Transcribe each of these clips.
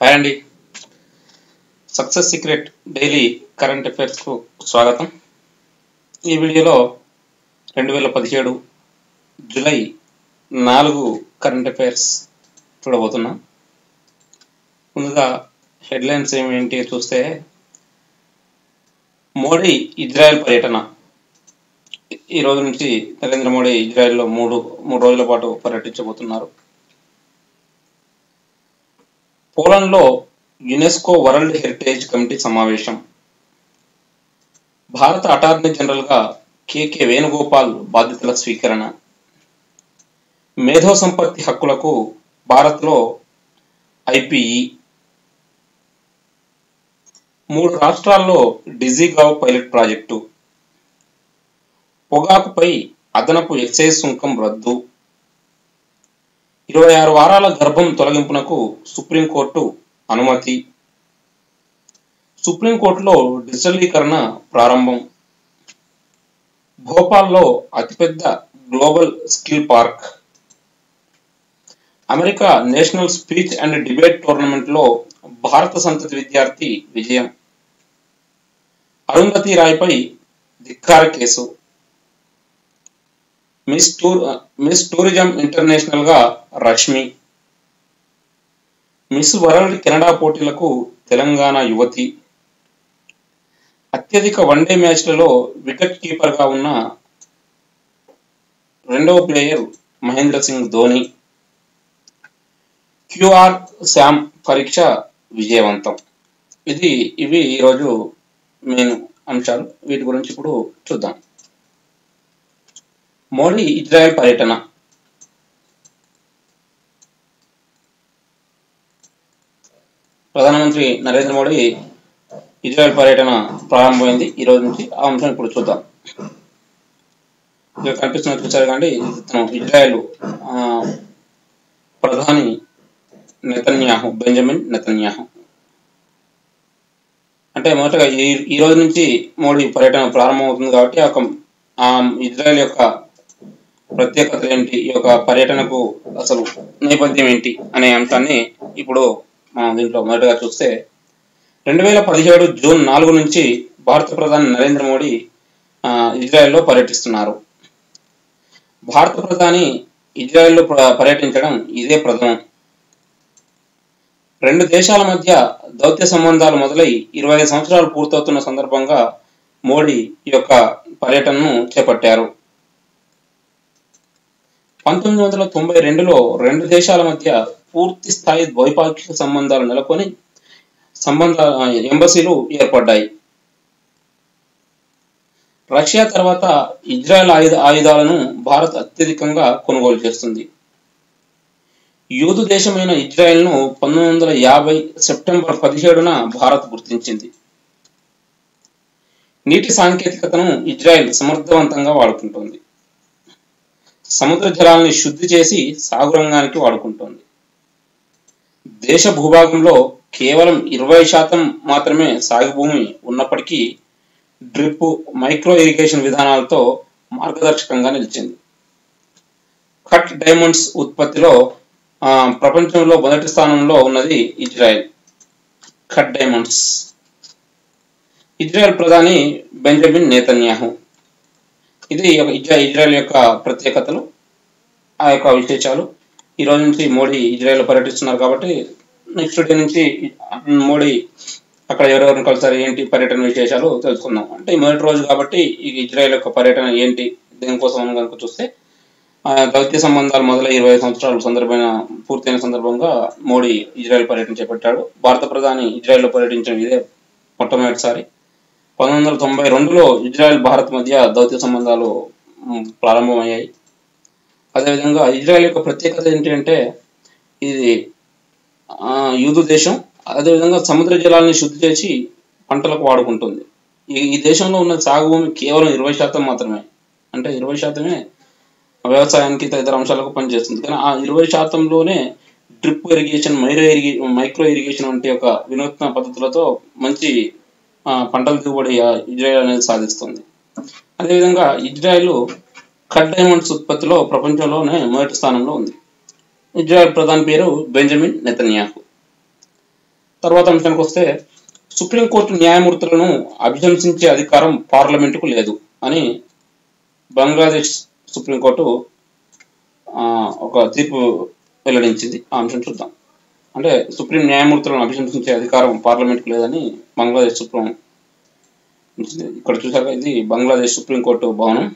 Hi అండి. Success secret daily current అఫైర్స్కు స్వాగతం. ఈ వీడియోలో 2017 జూలై 4 కరెంట్ అఫైర్స్ చూడబోతున్నాం. ముందుగా హెడ్లైన్స్ ఏమిటి చూస్తే, మోడీ ఇజ్రాయెల్ పర్యటన. ఈ రోజు నుంచి నరేంద్ర మోడీ ఇజ్రాయెల్లో మూడు రోజుల పాటు పర్యటించబోతున్నారు. పోలాండ్లో యునెస్కో వరల్డ్ హెరిటేజ్ కమిటీ సమావేశం. భారత అటార్నీ జనరల్గా కె వేణుగోపాల్ బాధ్యతల స్వీకరణ. మేధో సంపత్తి హక్కులకు భారత్లో ఐపిఈ. 3 రాష్ట్రాల్లో డిజిగావ్ పైలట్ ప్రాజెక్టు. పొగాకుపై అదనపు ఎక్సైజ్ సుంకం రద్దు. 26 వారాల గర్భం తొలగింపునకు సుప్రీంకోర్టు అనుమతి. సుప్రీంకోర్టులో డిజిటలీకరణ ప్రారంభం. భోపాల్లో అతిపెద్ద global skill park. America national speech and debate టోర్నమెంట్లో భారత సంతతి విద్యార్థి విజయం. అరుంధతి రాయ్పై ధిక్కార కేసు. మిస్ టూరిజం ఇంటర్నేషనల్ గా రష్మి. మిస్ వరల్డ్ కెనడా పోటీలకు తెలంగాణ యువతి. అత్యధిక వన్డే మ్యాచ్లలో వికెట్ కీపర్ గా ఉన్న రెండవ player Mahendra Singh Dhoni. QR SAM పరీక్ష విజయవంతం. ఇవి ఈరోజు మెయిన్ అంశాలు. వీటి గురించి ఇప్పుడు చూద్దాం. మోడీ ఇజ్రాయెల్ పర్యటన. ప్రధానమంత్రి నరేంద్ర మోడీ ఇజ్రాయెల్ పర్యటన ప్రారంభమైంది ఈ రోజు నుంచి. ఆ అంశం ఇప్పుడు చూద్దాం. ఇక్కడ కనిపిస్తున్న చూసారు కానీ, ఇజ్రాయెల్ ప్రధాని నెతన్యాహు, బెంజమిన్ నెతన్యాహు. అంటే మొదటగా ఈ రోజు నుంచి మోడీ పర్యటన ప్రారంభమవుతుంది కాబట్టి ఇజ్రాయెల్ యొక్క ప్రత్యేకత ఏంటి, ఈ యొక్క పర్యటనకు అసలు నేపథ్యం ఏంటి అనే అంశాన్ని ఇప్పుడు మనం దీంట్లో మొదటగా చూస్తే, 2017 జూన్ 4 నుంచి భారత ప్రధాని నరేంద్ర మోడీ ఇజ్రాయెల్లో పర్యటిస్తున్నారు. భారత ప్రధాని ఇజ్రాయెల్లో పర్యటించడం ఇదే ప్రథమం. 2 దేశాల మధ్య దౌత్య సంబంధాలు మొదలై 25 సంవత్సరాలు పూర్తవుతున్న సందర్భంగా మోడీ ఈ యొక్క పర్యటనను చేపట్టారు. 1992లో 2 దేశాల మధ్య పూర్తి స్థాయి ద్వైపాక్షిక సంబంధాలు నెలకొని ఎంబసీలు ఏర్పడ్డాయి. రష్యా తర్వాత ఇజ్రాయెల్ ఆయుధాలను భారత్ అత్యధికంగా కొనుగోలు చేస్తుంది. యూదు దేశమైన ఇజ్రాయెల్ను 1950 సెప్టెంబర్ 17న భారత్ గుర్తించింది. నీటి సాంకేతికతను ఇజ్రాయెల్ సమర్థవంతంగా వాడుకుంటోంది. సముద్ర జలాల్ని శుద్ధి చేసి సాగు రంగానికి వాడుకుంటోంది. దేశ భూభాగంలో కేవలం 20% మాత్రమే సాగు భూమి ఉన్నప్పటికీ డ్రిప్, మైక్రో ఇరిగేషన్ విధానాలతో మార్గదర్శకంగా నిలిచింది. కట్ డైమండ్స్ ఉత్పత్తిలో ప్రపంచంలో మొదటి స్థానంలో ఉన్నది ఇజ్రాయెల్. Cut diamonds. ఇజ్రాయెల్ ప్రధాని బెంజమిన్ నెతన్యాహు. ఇది ఇజ్రాయెల్ యొక్క ప్రత్యేకతలు, ఆ యొక్క విశేషాలు. ఈ రోజు నుంచి మోడీ ఇజ్రాయెల్ పర్యటిస్తున్నారు కాబట్టి నెక్స్ట్ డే నుంచి మోడీ అక్కడ ఎవరెవరిని కలిసారు, ఏంటి పర్యటన విశేషాలు తెలుసుకుందాం. అంటే ఈ మొదటి రోజు కాబట్టి ఈ ఇజ్రాయెల్ యొక్క పర్యటన ఏంటి, దేనికోసం అని కనుక చూస్తే, దౌత్య సంబంధాలు మొదలై 25 సంవత్సరాలు పూర్తయిన సందర్భంగా మోడీ ఇజ్రాయెల్ పర్యటన చేపట్టాడు. భారత ప్రధాని ఇజ్రాయెల్లో పర్యటించడం ఇదే మొట్టమొదటిసారి. 1992లో ఇజ్రాయెల్ భారత్ మధ్య దౌత్య సంబంధాలు ప్రారంభమయ్యాయి. అదేవిధంగా ఇజ్రాయెల్ యొక్క ప్రత్యేకత ఏంటి అంటే, ఇది యూదు దేశం. అదేవిధంగా సముద్ర జలాల్ని శుద్ధి చేసి పంటలకు వాడుకుంటుంది. ఈ దేశంలో ఉన్న సాగు భూమి కేవలం 20% మాత్రమే. అంటే 20% వ్యవసాయానికి తదితర అంశాలకు పనిచేస్తుంది. కానీ ఆ 20%లోనే డ్రిప్ ఇరిగేషన్, మైక్రో ఇరిగేషన్ వంటి ఒక వినూత్న పద్ధతులతో మంచి పంటల దిగుబడి ఇజ్రాయెల్ అనేది సాధిస్తుంది. అదేవిధంగా ఇజ్రాయెల్ కట్ డైమండ్స్ ఉత్పత్తిలో ప్రపంచంలోనే మొదటి స్థానంలో ఉంది. ఇజ్రాయెల్ ప్రధాని పేరు బెంజమిన్ నెతన్యాహు. తర్వాత అంశానికి వస్తే సుప్రీంకోర్టు న్యాయమూర్తులను అభిశంసించే అధికారం పార్లమెంటుకు లేదు అని బంగ్లాదేశ్ సుప్రీంకోర్టు ఒక తీర్పు వెల్లడించింది. ఆ అంశం చూద్దాం. అంటే సుప్రీం న్యాయమూర్తులను అభిశంసించే అధికారం పార్లమెంట్కి లేదని బంగ్లాదేశ్ సుప్రీం ఇక్కడ చూసాక ఇది బంగ్లాదేశ్ సుప్రీంకోర్టు భవనం.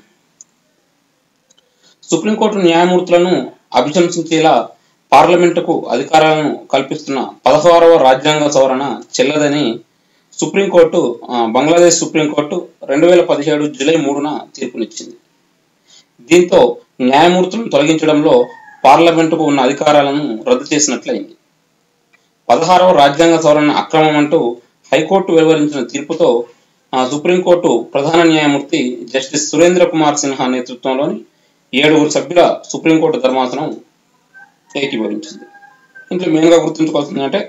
సుప్రీంకోర్టు న్యాయమూర్తులను అభిశంసించేలా పార్లమెంటుకు అధికారాలను కల్పిస్తున్న 16వ రాజ్యాంగ సవరణ చెల్లదని సుప్రీంకోర్టు బంగ్లాదేశ్ సుప్రీంకోర్టు 2017 జూలై 3న తీర్పునిచ్చింది. దీంతో న్యాయమూర్తులను తొలగించడంలో పార్లమెంటుకు ఉన్న అధికారాలను రద్దు చేసినట్లయింది. 16వ రాజ్యాంగ సవరణ అక్రమం అంటూ హైకోర్టు వెలువరించిన తీర్పుతో సుప్రీంకోర్టు ప్రధాన న్యాయమూర్తి జస్టిస్ సురేంద్ర కుమార్ సిన్హా నేతృత్వంలోని 7 సభ్యుల సుప్రీంకోర్టు ధర్మాసనం ఏకీభవించింది. ఇంట్లో మెయిన్గా గుర్తుంచుకోవాల్సింది అంటే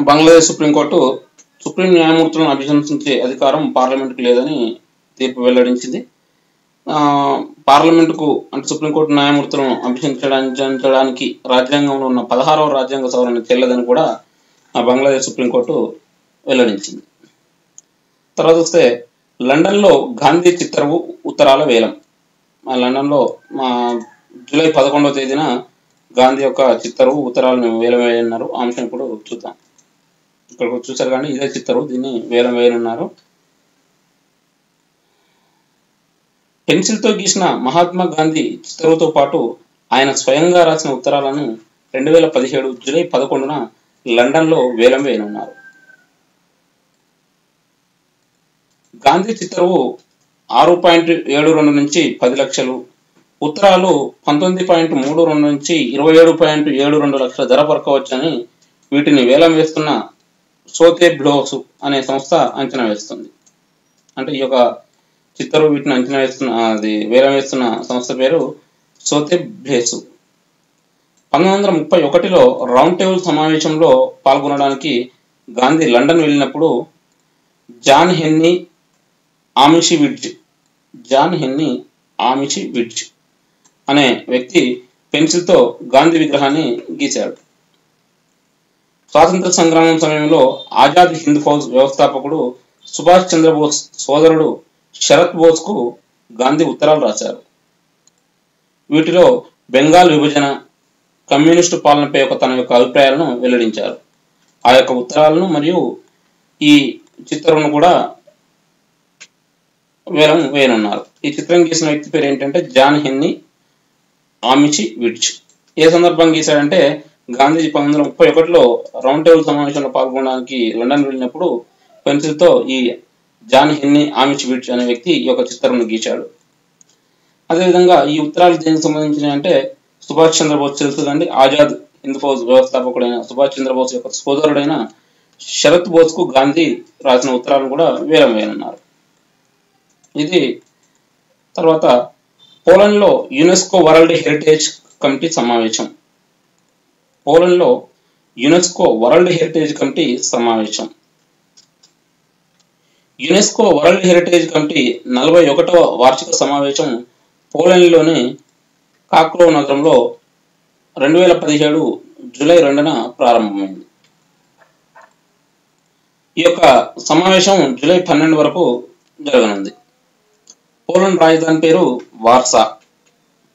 బంగ్లాదేశ్ సుప్రీంకోర్టు సుప్రీం న్యాయమూర్తులను అభిశంసించే అధికారం పార్లమెంటుకు లేదని తీర్పు వెల్లడించింది. పార్లమెంటుకు అంటే సుప్రీంకోర్టు న్యాయమూర్తులను అభిశంసించడానికి రాజ్యాంగంలో ఉన్న 16వ రాజ్యాంగ సవరణ చెల్లదని కూడా బంగ్లాదేశ్ సుప్రీంకోర్టు వెల్లడించింది. తర్వాత వస్తే లండన్లో గాంధీ చిత్తరువు ఉత్తరాల వేలం. లండన్లో జూలై 11వ తేదీన గాంధీ యొక్క చిత్తరువు ఉత్తరాలను వేలం వేయనున్నారు. ఆ అంశం ఇప్పుడు చూద్దాం. ఇక్కడ చూసారు కానీ ఇదే చిత్తరువు, దీన్ని వేలం వేయనున్నారు. పెన్సిల్తో గీసిన మహాత్మా గాంధీ చిత్తరువుతో పాటు ఆయన స్వయంగా రాసిన ఉత్తరాలను 2017 జూలై 11న లండన్లో వేలం వేయనున్నారు. గాంధీ చిత్తరువు 6.72 నుంచి 10 లక్షలు, ఉత్తరాలు 19.32 నుంచి 27.72 లక్షల ధర పరకవచ్చని వీటిని వేలం వేస్తున్న సోతే బ్లోస్ అనే సంస్థ అంచనా వేస్తుంది. అంటే ఈ యొక్క చిత్తరువు వీటిని అంచనా వేస్తున్న వేలం వేస్తున్న సంస్థ పేరు సోతే బ్లేసు. 1931లో రౌండ్ టేబుల్ సమావేశంలో పాల్గొనడానికి గాంధీ లండన్ వెళ్ళినప్పుడు జాన్ హెన్నీ ఆమిషి విడ్జ్ అనే వ్యక్తి పెన్సిల్తో గాంధీ విగ్రహాన్ని గీశాడు. స్వాతంత్ర సంగ్రామం సమయంలో ఆజాద్ హింద్ ఫౌజ్ వ్యవస్థాపకుడు సుభాష్ చంద్రబోస్ సోదరుడు శరత్ బోస్కు గాంధీ ఉత్తరాలు రాశారు. వీటిలో బెంగాల్ విభజన, కమ్యూనిస్టు పాలనపై తన యొక్క అభిప్రాయాలను వెల్లడించారు. ఆ యొక్క ఉత్తరాలను మరియు ఈ చిత్రంను కూడా వేలం వేయనున్నారు. ఈ చిత్రం గీసిన వ్యక్తి పేరు ఏంటంటే జాన్ హెన్నీ ఆమిషి విడ్జ్. ఏ సందర్భంగా గీశాడంటే గాంధీజీ 1931లో రౌండ్ టేబుల్ సమావేశంలో పాల్గొనడానికి లండన్ వెళ్ళినప్పుడు పెన్సిల్తో ఈ జాన్ హెన్నీ ఆమిషి విడ్జ్ అనే వ్యక్తి ఈ యొక్క చిత్రంను గీశాడు. అదేవిధంగా ఈ ఉత్తరాలు దేనికి సంబంధించినవి అంటే సుభాష్ చంద్రబోస్ తెలుసు కండి, ఆజాద్ హింద్ ఫౌజ్ వ్యవస్థాపకుడైన సుభాష్ చంద్రబోస్ యొక్క సోదరుడైన శరత్ బోస్కు గాంధీ రాసిన ఉత్తరాలను కూడా వేలం వేయనున్నారు. ఇది తర్వాత పోలండ్లో యునెస్కో వరల్డ్ హెరిటేజ్ కమిటీ సమావేశం. పోలండ్లో యునెస్కో వరల్డ్ హెరిటేజ్ కమిటీ సమావేశం. యునెస్కో వరల్డ్ హెరిటేజ్ కమిటీ 41వ వార్షిక సమావేశం పోలాండ్లోని కాక్రో నగరంలో 2017 జూలై 2న ప్రారంభమైంది. ఈ యొక్క సమావేశం జూలై 12 వరకు జరగనుంది. పోలాండ్ రాజధాని పేరు వార్సా.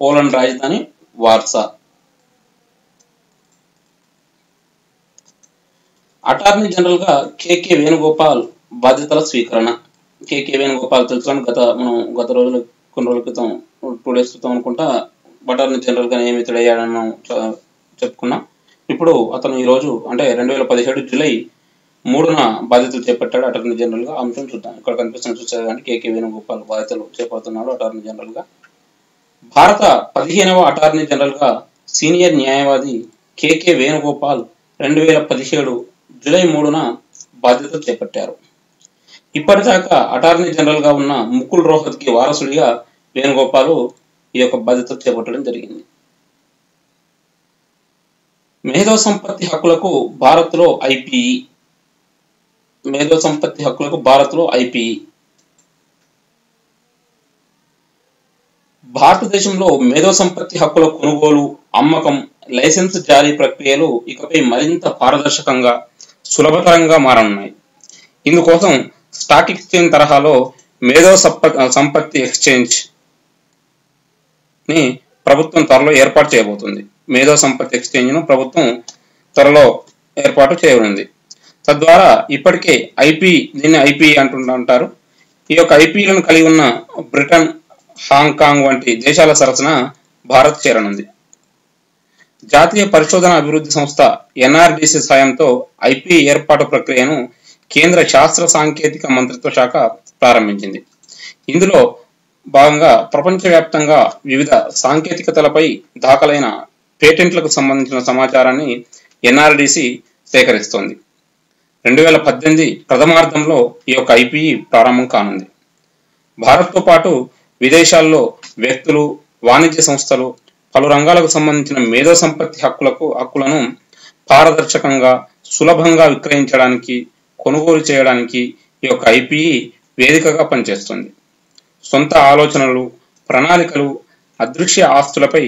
పోలాండ్ రాజధాని వార్సా. అటార్నీ జనరల్ గా కేకే వేణుగోపాల్ బాధ్యతల స్వీకరణ. కేకే వేణుగోపాల్ తెలుసు, గత రోజులు కొన్ని రోజుల క్రితం 2 days క్రితం అనుకుంటా అటార్నీ జనరల్ గా నియమితుడయ్యాడని మనం చెప్పుకున్నాం. ఇప్పుడు అతను ఈ రోజు అంటే 2017 జూలై 3న బాధ్యతలు చేపట్టాడు అటార్నీ జనరల్ గా. అంశం చూద్దాం. ఇక్కడ కనిపిస్తున్న చూసారు కానీ కేకే వేణుగోపాల్ బాధ్యతలు చేపడుతున్నాడు అటార్నీ జనరల్ గా. భారత 15వ అటార్నీ జనరల్ గా సీనియర్ న్యాయవాది కేకే వేణుగోపాల్ 2017 జూలై 3న బాధ్యతలు చేపట్టారు. ఇప్పటిదాకా అటార్నీ జనరల్ గా ఉన్న ముకుల్ రోహత్గి వారసుడిగా వేణుగోపాల్ ఈ యొక్క బాధ్యతలు చేపట్టడం జరిగింది. మేధో సంపత్తి హక్కులకు భారత్లో ఐపీఈ. మేధో సంపత్తి హక్కులకు భారత్లో ఐపీఈ. భారతదేశంలో మేధో సంపత్తి హక్కుల కొనుగోలు, అమ్మకం లైసెన్స్ జారీ ప్రక్రియలు ఇకపై మరింత పారదర్శకంగా సులభతరంగా మారనున్నాయి. ఇందుకోసం స్టాక్ ఎక్స్చేంజ్ తరహాలో మేధో సంపత్తి ఎక్స్చేంజ్ ని ప్రభుత్వం త్వరలో ఏర్పాటు చేయబోతుంది. మేధో సంపత్తి ఎక్స్చేంజ్ ను ప్రభుత్వం త్వరలో ఏర్పాటు చేయనుంది. తద్వారా ఇప్పటికే దీన్ని ఐపీ అంటారు. ఈ యొక్క ఐపీలను కలిగి ఉన్న బ్రిటన్, హాంకాంగ్ వంటి దేశాల సరసన భారత్ చేరనుంది. జాతీయ పరిశోధన అభివృద్ధి సంస్థ ఎన్ఆర్డిసి సాయంతో ఐపీ ఏర్పాటు ప్రక్రియను కేంద్ర శాస్త్ర సాంకేతిక మంత్రిత్వ శాఖ ప్రారంభించింది. ఇందులో భాగంగా ప్రపంచవ్యాప్తంగా వివిధ సాంకేతికతలపై దాఖలైన పేటెంట్లకు సంబంధించిన సమాచారాన్ని ఎన్ఆర్డిసి సేకరిస్తోంది. 2018 ప్రథమార్థంలో ఈ యొక్క ఐపీఈ ప్రారంభం కానుంది. భారత్తో పాటు విదేశాల్లో వ్యక్తులు, వాణిజ్య సంస్థలు పలు రంగాలకు సంబంధించిన మేధో సంపత్తి హక్కులను పారదర్శకంగా, సులభంగా విక్రయించడానికి, కొనుగోలు చేయడానికి ఈ యొక్క ఐపీఈ వేదికగా పనిచేస్తుంది. సొంత ఆలోచనలు, ప్రణాళికలు, అదృశ్య ఆస్తులపై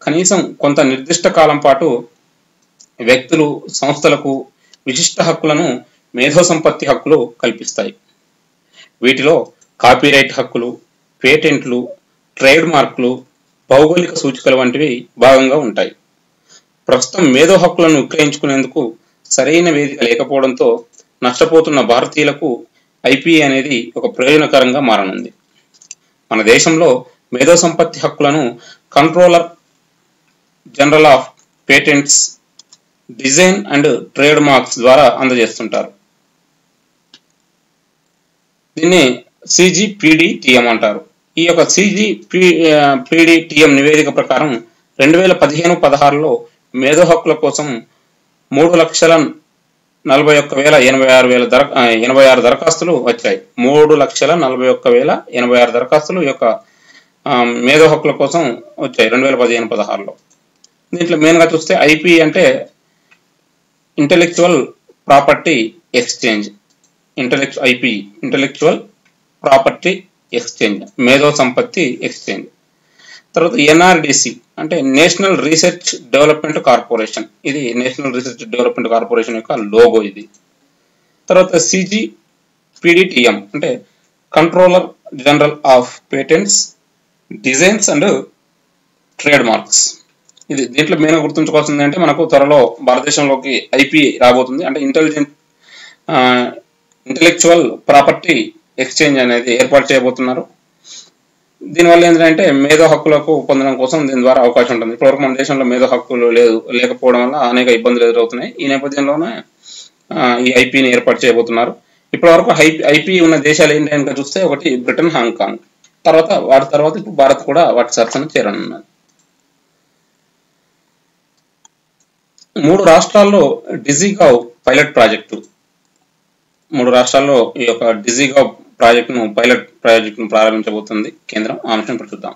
కనీసం కొంత నిర్దిష్ట కాలం పాటు వ్యక్తులు, సంస్థలకు విశిష్ట హక్కులను మేధో సంపత్తి హక్కులు కల్పిస్తాయి. వీటిలో కాపీరైట్ హక్కులు, పేటెంట్లు, ట్రేడ్ మార్కులు, భౌగోళిక సూచికలు వంటివి భాగంగా ఉంటాయి. ప్రస్తుతం మేధో హక్కులను విక్రయించుకునేందుకు సరైన వేదిక లేకపోవడంతో నష్టపోతున్న భారతీయులకు ఐపీఈ అనేది ఒక ప్రయోజనకరంగా మారనుంది. మన దేశంలో మేధో సంపత్తి హక్కులను controller general of patents, design and trade marks ద్వారా అందజేస్తుంటారు. దీన్ని సిజిపిడిటిఎం అంటారు. ఈ యొక్క సిజిపిడిటిఎం నివేదిక ప్రకారం 2015-16లో మేధో హక్కుల కోసం 3,41,086 దరఖాస్తులు వచ్చాయి. 3,41,086 దరఖాస్తులు ఈ యొక్క మేధో హక్కుల కోసం వచ్చాయి 2015-16లో. దీంట్లో మెయిన్గా చూస్తే ఐపీ అంటే intellectual property exchange, intellectual property exchange, మేధో సంపత్తి ఎక్స్చేంజ్. తర్వాత ఎన్ఆర్డిసి అంటే నేషనల్ రీసెర్చ్ డెవలప్మెంట్ కార్పొరేషన్, ఇది నేషనల్ రీసెర్చ్ డెవలప్మెంట్ కార్పొరేషన్ యొక్క లోగో ఇది. తర్వాత సిజిపిడిటిఎం అంటే controller general of patents, designs and trade marks. ఇది దీంట్లో మెయిన్గా గుర్తుంచుకోవాల్సింది అంటే మనకు త్వరలో భారతదేశంలోకి ఐపీ రాబోతుంది. అంటే ఇంటెలెక్చువల్ ప్రాపర్టీ ఎక్స్చేంజ్ అనేది ఏర్పాటు చేయబోతున్నారు. దీనివల్ల ఏంటంటే మేధో హక్కులకు పొందడం కోసం దీని ద్వారా అవకాశం ఉంటుంది. ఇప్పటివరకు మన దేశంలో మేధో హక్కులు లేకపోవడం వల్ల అనేక ఇబ్బందులు ఎదురవుతున్నాయి. ఈ నేపథ్యంలోనే ఈ ఐపీని ఏర్పాటు చేయబోతున్నారు. ఇప్పటివరకు ఐపీ ఉన్న దేశాలు ఏంటి కనుక చూస్తే ఒకటి బ్రిటన్, హాంకాంగ్. వాటి తర్వాత ఇప్పుడు భారత్ కూడా వాటి సరసన చేరనున్నది. 3 రాష్ట్రాల్లో డిజిగావ్ పైలట్ ప్రాజెక్టు, 3 రాష్ట్రాల్లో ఈ యొక్క డిజిగావ్ పైలట్ ప్రాజెక్టును ప్రారంభించబోతుంది కేంద్రం. ఆ అంశం చూద్దాం.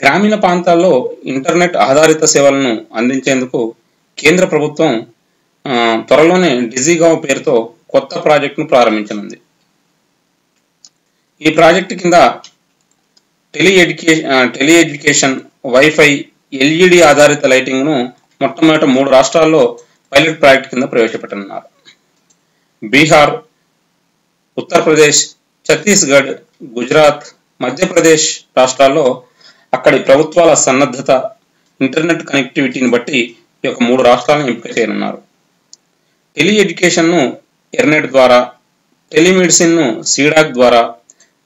గ్రామీణ ప్రాంతాల్లో ఇంటర్నెట్ ఆధారిత సేవలను అందించేందుకు కేంద్ర ప్రభుత్వం త్వరలోనే డిజిగావ్ పేరుతో కొత్త ప్రాజెక్టును ప్రారంభించనుంది. ఈ ప్రాజెక్టు కింద టెలి ఎడ్యుకేషన్, వైఫై, ఎల్ఈడి ఆధారిత లైటింగ్ ను మొట్టమొదట 3 రాష్ట్రాల్లో పైలట్ ప్రాజెక్టు కింద ప్రవేశపెట్టనున్నారు. బీహార్, ఉత్తరప్రదేశ్, ఛత్తీస్గఢ్, గుజరాత్, మధ్యప్రదేశ్ రాష్ట్రాల్లో అక్కడి ప్రభుత్వాల సన్నద్ధత, ఇంటర్నెట్ కనెక్టివిటీని బట్టి ఈ యొక్క 3 రాష్ట్రాలను ఎంపిక చేయనున్నారు. టెలి ఎడ్యుకేషన్ను ఎర్నెట్ ద్వారా, టెలిమెడిసిన్ను సీడాక్ ద్వారా,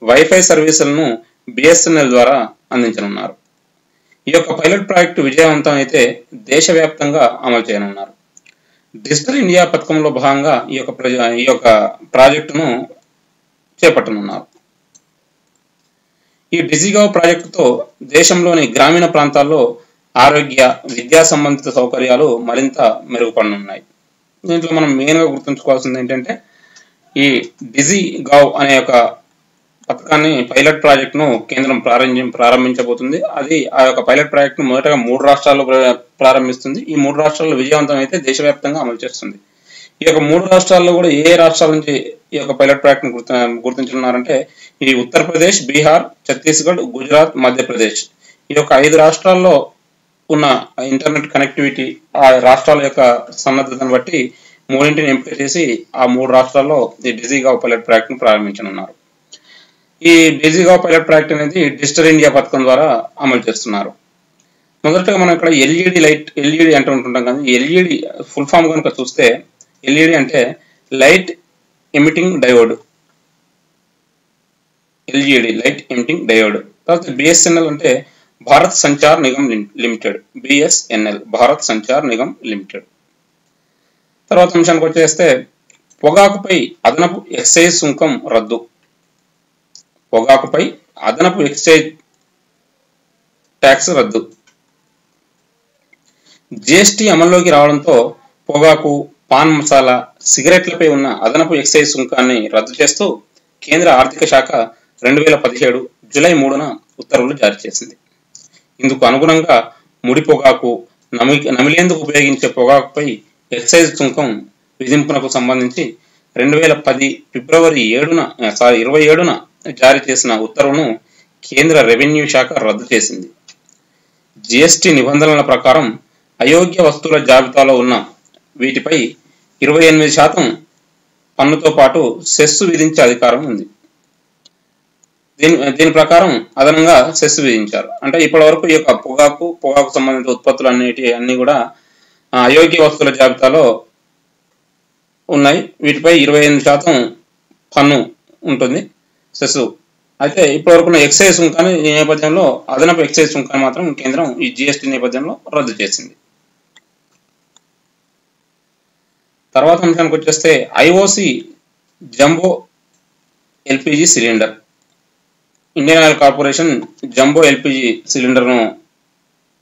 వైఫై సర్వీసులను బిఎస్ఎన్ఎల్ ద్వారా అందించనున్నారు. ఈ యొక్క పైలట్ ప్రాజెక్టు విజయవంతం అయితే దేశవ్యాప్తంగా అమలు చేయనున్నారు. డిజిటల్ ఇండియా పథకంలో భాగంగా ఈ యొక్క ప్రాజెక్టును చేపట్టనున్నారు. ఈ డిజిగావ్ ప్రాజెక్టుతో దేశంలోని గ్రామీణ ప్రాంతాల్లో ఆరోగ్య, విద్యా సంబంధిత సౌకర్యాలు మరింత మెరుగుపడనున్నాయి. దీంట్లో మనం మెయిన్గా గుర్తుంచుకోవాల్సింది ఏంటంటే ఈ డిజిగావ్ అనే యొక్క పథకాన్ని, పైలట్ ప్రాజెక్టును కేంద్రం ప్రారంభించబోతుంది. అది ఆ యొక్క పైలట్ ప్రాజెక్టును మొదటగా 3 రాష్ట్రాల్లో ప్రారంభిస్తుంది. ఈ 3 రాష్ట్రాల్లో విజయవంతం అయితే దేశవ్యాప్తంగా అమలు చేస్తుంది. ఈ యొక్క 3 రాష్ట్రాల్లో కూడా ఏ రాష్ట్రాల నుంచి ఈ యొక్క పైలట్ ప్రాజెక్టును గుర్తించున్నారంటే ఈ ఉత్తరప్రదేశ్, బీహార్, ఛత్తీస్గఢ్, గుజరాత్, మధ్యప్రదేశ్. ఈ యొక్క 5 రాష్ట్రాల్లో ఉన్న ఇంటర్నెట్ కనెక్టివిటీ, ఆ రాష్ట్రాల యొక్క సన్నద్ధతను బట్టి మూడింటిని ఎంపిక చేసి ఆ 3 రాష్ట్రాల్లో ఈ డిజిగావ్ పైలట్ ప్రాజెక్ట్ను ప్రారంభించనున్నారు. ఈ డిజిగావ్ పైలట్ ప్రాజెక్ట్ అనేది డిజిటల్ ఇండియా పథకం ద్వారా అమలు చేస్తున్నారు. మొదటగా మనం ఇక్కడ ఎల్ఈడి లైట్, ఎల్ఈడి అంటూ ఉంటుంటాం కానీ ఎల్ఈడి ఫుల్ ఫామ్ కనుక చూస్తే ఎల్ఈడి అంటే light emitting diode, LED light emitting diode. తర్వాత బిఎస్ఎన్ఎల్ అంటే Bharat Sanchar Nigam limited, BSNL Bharat Sanchar Nigam limited. తర్వాత అంశానికి వచ్చేస్తే పొగాకుపై అదనపు ఎక్సైజ్ సుంకం రద్దు. పొగాకుపై అదనపు ఎక్సైజ్ ట్యాక్స్ రద్దు. జిఎస్టీ అమల్లోకి రావడంతో పొగాకు, పాన్ మసాలా, సిగరెట్లపై ఉన్న అదనపు ఎక్సైజ్ సుంకాన్ని రద్దు చేస్తూ కేంద్ర ఆర్థిక శాఖ 2017 జూలై 3న ఉత్తర్వులు జారీ చేసింది. ఇందుకు అనుగుణంగా ముడి పొగాకు, నమిలేందుకు ఉపయోగించే పొగాకుపై ఎక్సైజ్ సుంకం విధింపునకు సంబంధించి 2010 ఫిబ్రవరి 27న జారీ చేసిన ఉత్తర్వును కేంద్ర రెవెన్యూ శాఖ రద్దు చేసింది. జిఎస్టీ నిబంధనల ప్రకారం అయోగ్య వస్తువుల జాబితాలో ఉన్న వీటిపై 28% పన్నుతో పాటు సెస్ విధించే అధికారం ఉంది. దీని ప్రకారం అదనంగా సెస్ విధించారు. అంటే ఇప్పటి వరకు ఈ యొక్క పొగాకు సంబంధిత ఉత్పత్తులు అన్ని కూడా అయోగ్య వస్తువుల జాబితాలో ఉన్నాయి. వీటిపై 28% పన్ను ఉంటుంది, సెస్. అయితే ఇప్పటి వరకు ఎక్సైజ్ సుంకాన్ని ఈ నేపథ్యంలో అదనపు ఎక్సైజ్ సుంకాన్ని మాత్రం కేంద్రం ఈ జిఎస్టీ నేపథ్యంలో రద్దు చేసింది. తర్వాత అంశానికి వచ్చేస్తే IOC jumbo LPG cylinder. Indian oil corporation jumbo LPG సిలిండర్ను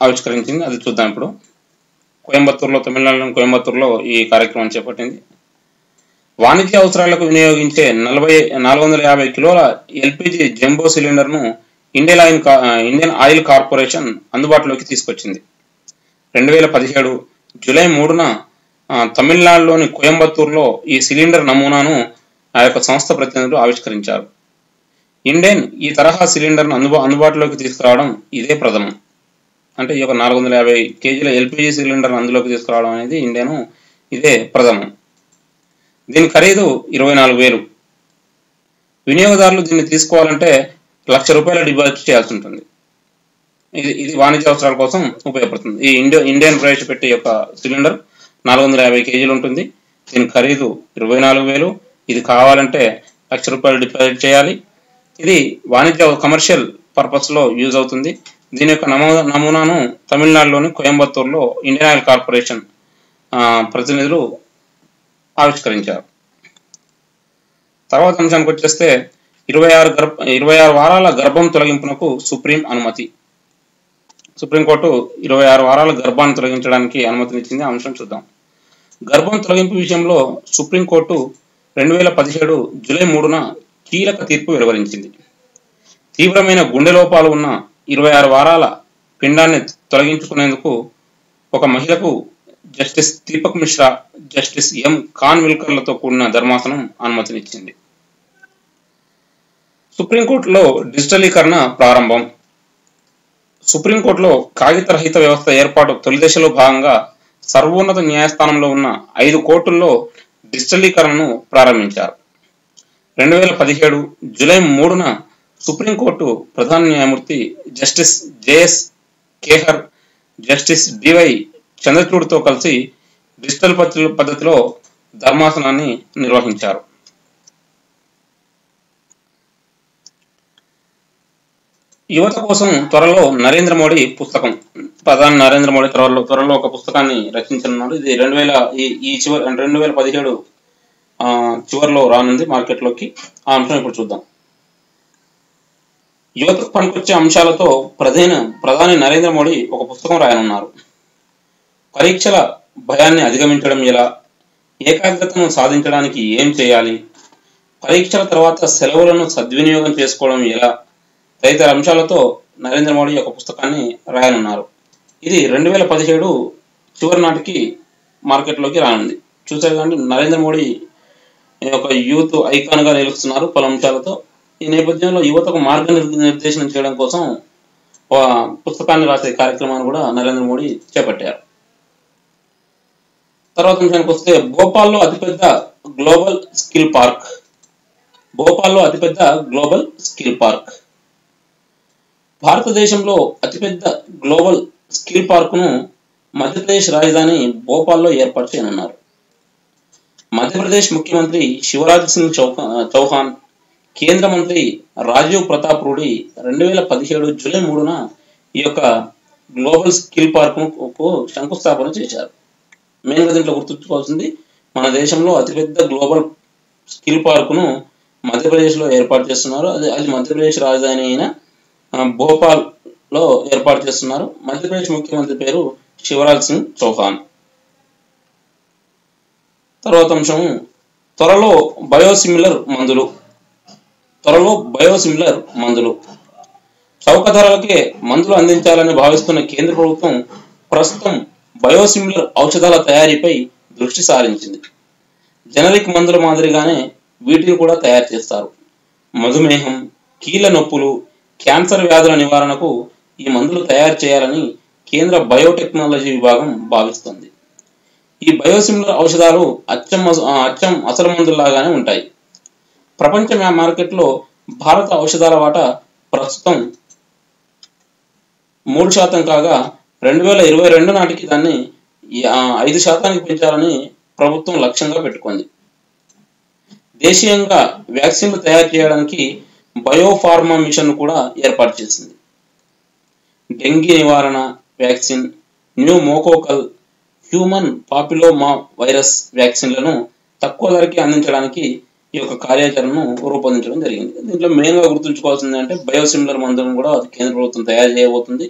ఆవిష్కరించింది. అది చూద్దాం ఇప్పుడు. తమిళనాడులోని కోయంబత్తూరులో ఈ కార్యక్రమం చేపట్టింది. వాణిజ్య అవసరాలకు వినియోగించే 450 కిలోల ఎల్పిజి జంబో సిలిండర్ను ఇండియన్ ఆయిల్ కార్పొరేషన్ అందుబాటులోకి తీసుకొచ్చింది. 2017 జూలై 3న తమిళనాడులోని కోయంబత్తూరులో ఈ సిలిండర్ నమూనాను ఆ యొక్క సంస్థ ప్రతినిధులు ఆవిష్కరించారు. ఇండియన్ ఈ తరహా సిలిండర్ను అందుబాటులోకి తీసుకురావడం ఇదే ప్రథమం. అంటే ఈ యొక్క 450 కేజీల ఎల్పిజి సిలిండర్ను అందులోకి తీసుకురావడం అనేది ఇండియన్ ఇదే ప్రథమం. దీని ఖరీదు 24,000. వినియోగదారులు దీన్ని తీసుకోవాలంటే ₹1,00,000 డిపాజిట్ చేయాల్సి ఉంటుంది. ఇది వాణిజ్య అవసరాల కోసం ఉపయోగపడుతుంది. ఈ ఇండియన్ ప్రవేశపెట్టే యొక్క సిలిండర్ 450 కేజీలు ఉంటుంది. దీని ఖరీదు 24,000. ఇది కావాలంటే ₹1,00,000 డిపాజిట్ చేయాలి. ఇది వాణిజ్య కమర్షియల్ పర్పస్లో యూజ్ అవుతుంది. దీని యొక్క నమూనాను తమిళనాడులోని కోయంబత్తూరులో ఇండియన్ ఆయిల్ కార్పొరేషన్ ప్రతినిధులు ఆవిష్కరించారు. తర్వాత అంశానికి వచ్చేస్తే 26 వారాల గర్భం తొలగింపునకు సుప్రీం అనుమతి. సుప్రీంకోర్టు 26 వారాల గర్భాన్ని తొలగించడానికి అనుమతినిచ్చింది. ఆ అంశం చూద్దాం. గర్భం తొలగింపు విషయంలో సుప్రీంకోర్టు 2017 జూలై 3న కీలక తీర్పు వెలువరించింది. తీవ్రమైన గుండె లోపాలు ఉన్న 26 వారాల పిండాన్ని తొలగించుకునేందుకు ఒక మహిళకు justice Deepak Mishra, justice M ఖాన్విల్కర్లతో కూడిన ధర్మాసనం అనుమతినిచ్చింది. సుప్రీంకోర్టులో డిజిటలీకరణ ప్రారంభం. సుప్రీంకోర్టులో కాగితరహిత వ్యవస్థ ఏర్పాటు తొలి దశలో భాగంగా సర్వోన్నత న్యాయస్థానంలో ఉన్న 5 కోర్టుల్లో డిజిటలీకరణను ప్రారంభించారు. 2017 జూలై 3న సుప్రీంకోర్టు ప్రధాన న్యాయమూర్తి justice JS Khehar, justice DY చంద్రచూడ్తో కలిసి డిజిటల్ పద్ధతిలో ధర్మాసనాన్ని నిర్వహించారు. యువత కోసం త్వరలో నరేంద్ర మోడీ పుస్తకం. ప్రధాని నరేంద్ర మోడీ త్వరలో ఒక పుస్తకాన్ని రచించనున్నాడు. ఇది 2017 చివరిలో రానుంది మార్కెట్లోకి. ఆ అంశం ఇప్పుడు చూద్దాం. యువతకు పనికొచ్చే అంశాలతో ప్రధాని నరేంద్ర మోడీ ఒక పుస్తకం రాయనున్నారు. పరీక్షల భయాన్ని అధిగమించడం ఎలా, ఏకాగ్రతను సాధించడానికి ఏం చేయాలి, పరీక్షల తర్వాత సెలవులను సద్వినియోగం చేసుకోవడం ఎలా తదితర అంశాలతో నరేంద్ర మోడీ ఒక పుస్తకాన్ని రాయనున్నారు. ఇది 2017 చివరి నాటికి మార్కెట్లోకి రానుంది. చూసారు కానీ నరేంద్ర మోడీ ఒక యూత్ ఐకాన్ గా నిలుస్తున్నారు పలు అంశాలతో. ఈ నేపథ్యంలో యువతకు మార్గనిర్దేశనం చేయడం కోసం పుస్తకాన్ని రాసే కార్యక్రమాన్ని కూడా నరేంద్ర మోడీ చేపట్టారు. తర్వాత విషయానికి వస్తే భోపాల్లో అతిపెద్ద గ్లోబల్ స్కిల్ పార్క్. భోపాల్లో అతిపెద్ద గ్లోబల్ స్కిల్ పార్క్. భారతదేశంలో అతిపెద్ద గ్లోబల్ స్కిల్ పార్కును మధ్యప్రదేశ్ రాజధాని భోపాల్లో ఏర్పాటు చేయనున్నారు. మధ్యప్రదేశ్ ముఖ్యమంత్రి శివరాజ్ సింగ్ చౌహాన్, కేంద్ర మంత్రి రాజీవ్ ప్రతాప్ రూఢి 2017 జూలై 3న ఈ యొక్క గ్లోబల్ స్కిల్ పార్కు శంకుస్థాపన చేశారు. మెయిన్గా దీంట్లో గుర్తుంచుకోవాల్సింది, మన దేశంలో అతిపెద్ద గ్లోబల్ స్కిల్ పార్కును మధ్యప్రదేశ్లో ఏర్పాటు చేస్తున్నారు. అది మధ్యప్రదేశ్ రాజధాని అయిన భోపాల్లో ఏర్పాటు చేస్తున్నారు. మధ్యప్రదేశ్ ముఖ్యమంత్రి పేరు శివరాజ్ సింగ్ చౌహాన్. తర్వాత అంశం, త్వరలో బయోసిమిలర్ మందులు. చౌక ధరలకే మందులు అందించాలని భావిస్తున్న కేంద్ర ప్రభుత్వం ప్రస్తుతం బయోసిమిలర్ ఔషధాల తయారీపై దృష్టి సారించింది. జనరిక్ మందుల మాదిరిగానే వీటిని కూడా తయారు చేస్తారు. మధుమేహం, కీళ్ళ నొప్పులు, క్యాన్సర్ వ్యాధుల నివారణకు ఈ మందులు తయారు చేయాలని కేంద్ర బయోటెక్నాలజీ విభాగం భావిస్తుంది. ఈ బయోసిమిలర్ ఔషధాలు అచ్చం అసలు మందుల్లాగానే ఉంటాయి. ప్రపంచ మార్కెట్లో భారత ఔషధాల వాటా ప్రస్తుతం 3% కాగా 2022 నాటికి దాన్ని 5% పెంచాలని ప్రభుత్వం లక్ష్యంగా పెట్టుకుంది. దేశీయంగా వ్యాక్సిన్లు తయారు చేయడానికి బయోఫార్మా మిషన్ కూడా ఏర్పాటు చేసింది. డెంగీ నివారణ vaccine, pneumococcal, human papilloma virus వ్యాక్సిన్లను తక్కువ ధరకి అందించడానికి ఈ యొక్క కార్యాచరణను రూపొందించడం జరిగింది. దీంట్లో మెయిన్గా గుర్తుంచుకోవాల్సింది అంటే బయోసిమిలర్ మందులను కూడా అది కేంద్ర ప్రభుత్వం తయారు చేయబోతుంది.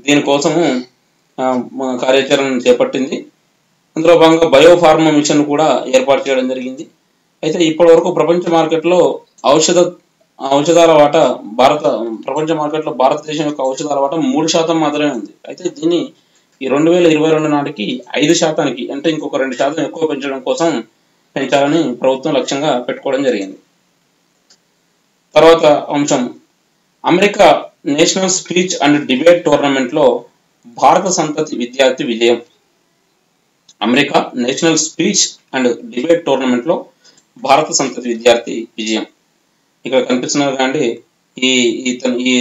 దీనికోసము కార్యాచరణ చేపట్టింది. అందులో భాగంగా బయోఫార్మా మిషన్ కూడా ఏర్పాటు చేయడం జరిగింది. అయితే ఇప్పటి వరకు ప్రపంచ మార్కెట్లో ఔషధాల వాటా ప్రపంచ మార్కెట్లో భారతదేశం యొక్క ఔషధాల వాటా 3% మాత్రమే ఉంది. అయితే దీన్ని ఈ 2022 నాటికి 5%కి అంటే ఇంకొక 2% ఎక్కువ పెంచాలని ప్రభుత్వం లక్ష్యంగా పెట్టుకోవడం జరిగింది. తర్వాత అంశం, America national speech and debate టోర్నమెంట్లో భారత సంతతి విద్యార్థి విజయం. America national speech and debate టోర్నమెంట్లో భారత సంతతి విద్యార్థి విజయం. ఇక్కడ కనిపిస్తున్నారు కానీ ఈ